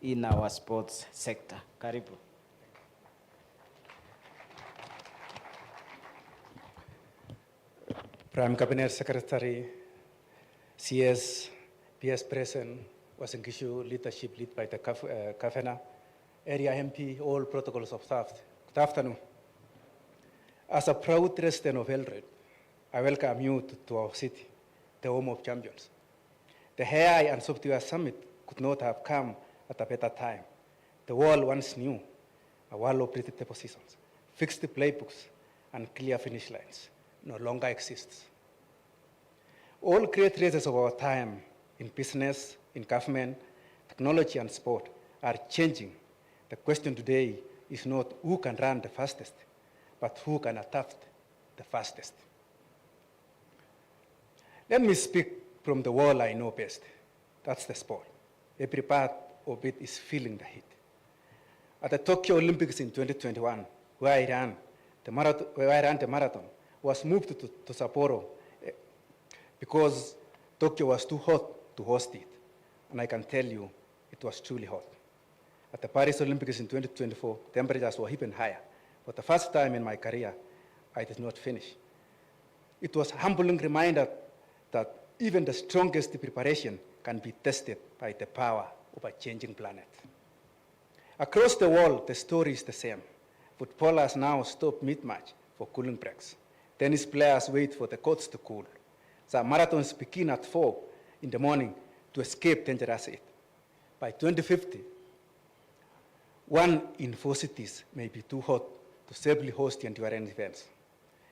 in our sports sector. Karibu. Prime Cabinet Secretary, CS, PS President, Wasingishu leadership led by the Kafena, Area MP, all protocols observed. Good afternoon. As a proud resident of Eldoret, I welcome you to our city, the home of champions. The High and Software Summit could not have come at a better time. The world once knew a world of predictable seasons, fixed playbooks, and clear finish lines no longer exists. All great races of our time in business, in government, technology, and sport are changing. The question today is not who can run the fastest, but who can adapt the fastest. Let me speak from the world I know best. That's the sport. Every part of it is feeling the heat. At the Tokyo Olympics in 2021, where I ran the marathon, was moved to Sapporo because Tokyo was too hot to host it. And I can tell you, it was truly hot. At the Paris Olympics in 2024, temperatures were even higher. For the first time in my career, I did not finish. It was a humbling reminder that even the strongest preparation can be tested by the power of a changing planet. Across the world, the story is the same. Footballers now stop mid-match for cooling breaks. Tennis players wait for the courts to cool. Some marathons begin at 4 in the morning to escape dangerous heat. By 2050, 1 in 4 cities may be too hot to safely host the endurance events.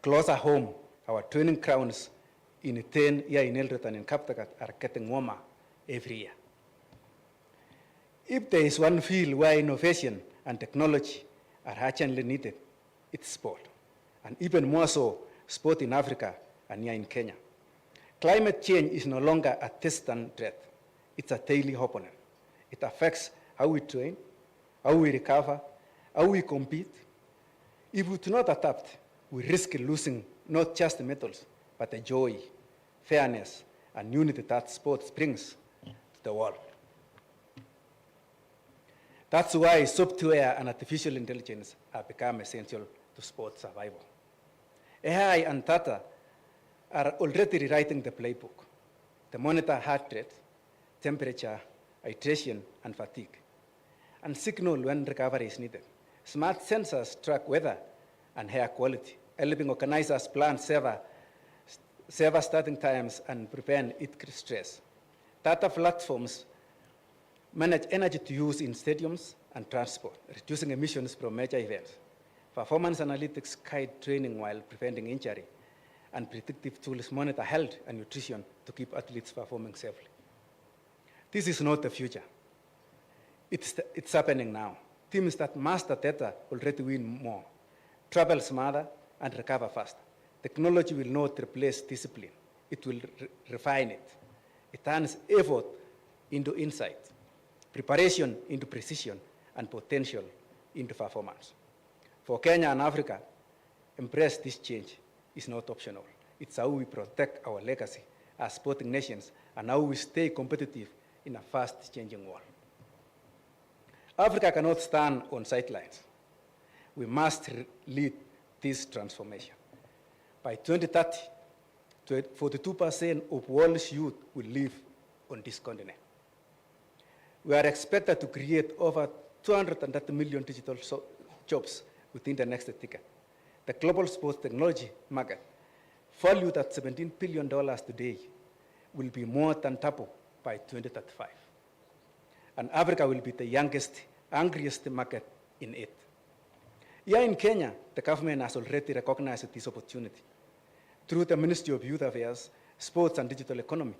Closer home, our training grounds in 10 here in Eldoret and in Kaptagat are getting warmer every year. If there is one field where innovation and technology are urgently needed, it's sport. And even more so, sport in Africa and here in Kenya. Climate change is no longer a distant threat. It's a daily opponent. It affects how we train, how we recover, how we compete. If we do not adapt, we risk losing not just the medals, but the joy, fairness, and unity that sports brings to the world. That's why software and artificial intelligence have become essential to sports survival. AI and data are already rewriting the playbook. They monitor heart rate, temperature, hydration, and fatigue, and signal when recovery is needed. Smart sensors track weather and hair quality, helping organizers plan safer starting times and prevent heat stress. Data platforms manage energy to use in stadiums and transport, reducing emissions from major events. Performance analytics guide training while preventing injury, and predictive tools monitor health and nutrition to keep athletes performing safely. This is not the future. It's happening now. Teams that master data already win more, travel smarter, and recover faster. Technology will not replace discipline. It will refine it. It turns effort into insight, preparation into precision, and potential into performance. For Kenya and Africa, embrace this change is not optional. It's how we protect our legacy as sporting nations and how we stay competitive in a fast-changing world. Africa cannot stand on sidelines. We must lead this transformation. By 2030, 42% of world's youth will live on this continent. We are expected to create over 230 million digital jobs within the next decade. The global sports technology market, valued at $17 billion today, will be more than double by 2035. And Africa will be the youngest, hungriest market in it. Here in Kenya, the government has already recognized this opportunity. Through the Ministry of Youth Affairs, Sports and Digital Economy,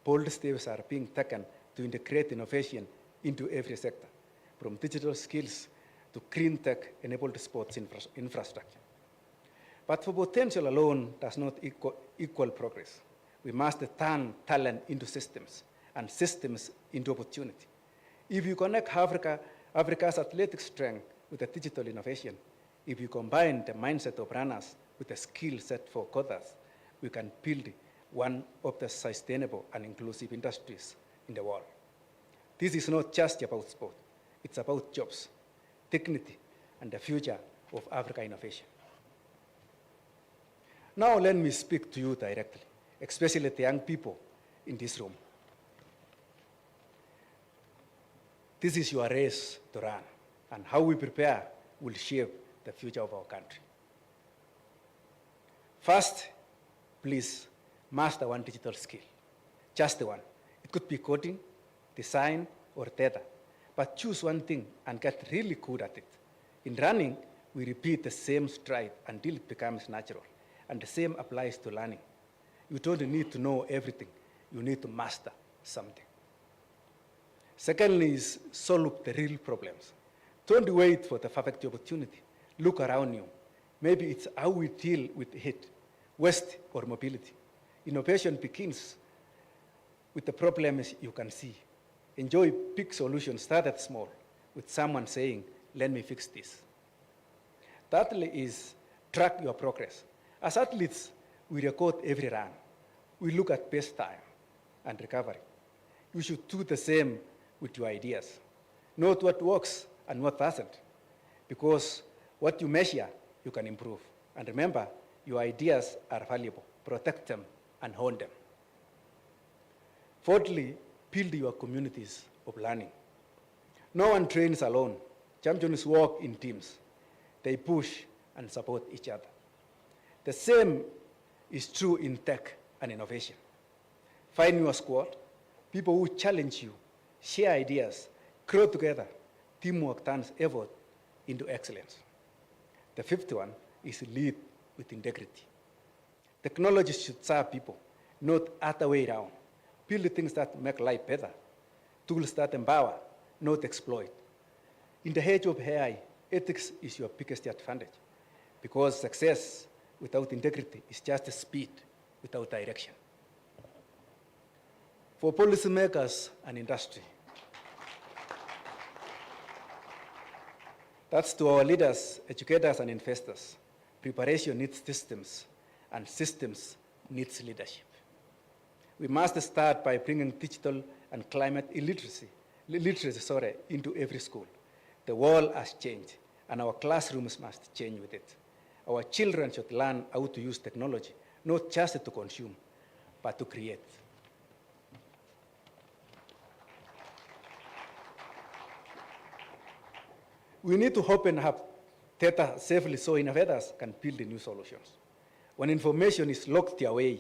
bold steps are being taken to integrate innovation into every sector, from digital skills to green tech-enabled sports infrastructure. But for potential alone does not equal progress. We must turn talent into systems and systems into opportunity. If you connect Africa's athletic strength with the digital innovation, if you combine the mindset of runners with the skill set for coders, we can build one of the sustainable and inclusive industries in the world. This is not just about sport. It's about jobs, dignity, and the future of Africa innovation. Now let me speak to you directly, especially the young people in this room. This is your race to run, and how we prepare will shape the future of our country. First, please master one digital skill, just one. It could be coding, design, or data, but choose one thing and get really good at it. In running, we repeat the same stride until it becomes natural, and the same applies to learning. You don't need to know everything, you need to master something. Secondly is solve the real problems. Don't wait for the perfect opportunity. Look around you. Maybe it's how we deal with heat, waste, or mobility. Innovation begins with the problems you can see. Enjoy big solutions, start at small, with someone saying, let me fix this. Thirdly is track your progress. As athletes, we record every run. We look at best time and recovery. You should do the same with your ideas. Note what works and what doesn't, because what you measure, you can improve. And remember, your ideas are valuable. Protect them and hone them. Fourthly, build your communities of learning. No one trains alone. Champions work in teams. They push and support each other. The same is true in tech and innovation. Find your squad, people who challenge you, share ideas, grow together. Teamwork turns effort into excellence. The fifth one is lead with integrity. Technology should serve people, not other way around. Build things that make life better, tools that empower, not exploit. In the age of AI, ethics is your biggest advantage, because success without integrity is just speed without direction. For policymakers and industry, that's to our leaders, educators, and investors. Preparation needs systems, and systems needs leadership. We must start by bringing digital and climate literacy into every school. The world has changed, and our classrooms must change with it. Our children should learn how to use technology, not just to consume, but to create. We need to open up data safely so innovators can build new solutions. When information is locked away,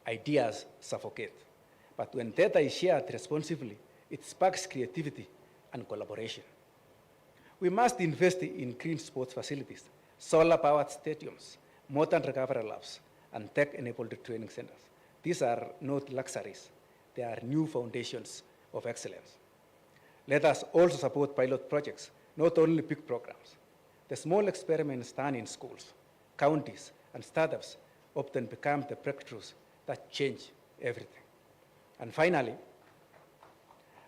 ideas suffocate. But when data is shared responsibly, it sparks creativity and collaboration. We must invest in green sports facilities, solar-powered stadiums, modern recovery labs, and tech-enabled training centers. These are not luxuries. They are new foundations of excellence. Let us also support pilot projects, not only big programs. The small experiments done in schools, counties, and startups often become the breakthroughs that change everything. And finally,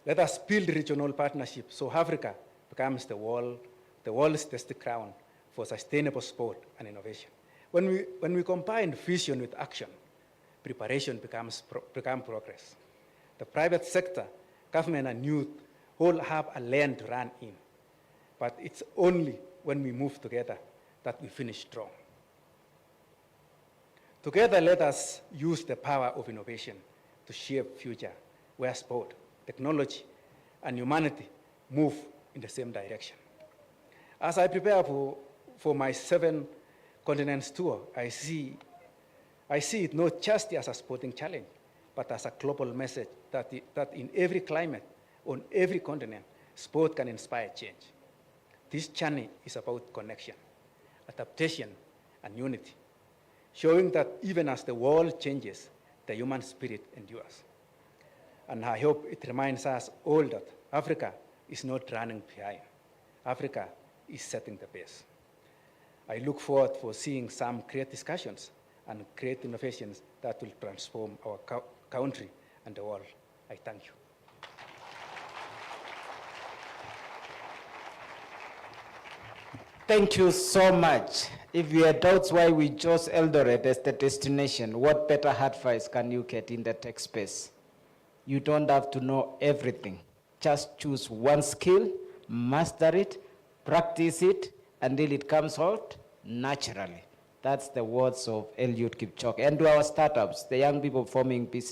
let us build regional partnerships so Africa becomes the world's testing ground for sustainable sport and innovation. When we combine vision with action, preparation becomes progress. The private sector, government, and youth all have a lane to run in. But it's only when we move together that we finish strong. Together, let us use the power of innovation to shape future where sport, technology, and humanity move in the same direction. As I prepare for my 7 continents tour, I see it not just as a sporting challenge, but as a global message that in every climate, on every continent, sport can inspire change. This journey is about connection, adaptation, and unity, showing that even as the world changes, the human spirit endures. And I hope it reminds us all that Africa is not running behind. Africa is setting the pace. I look forward for seeing some great discussions and great innovations that will transform our country and the world. I thank you. Thank you so much. If you had doubts why we chose Eldoret as the destination, what better advice can you get in the tech space? You don't have to know everything. just choose one skill, master it, practice it until it comes out naturally. That's the words of Eliud Kipchoge. And to our startups, the young people forming business.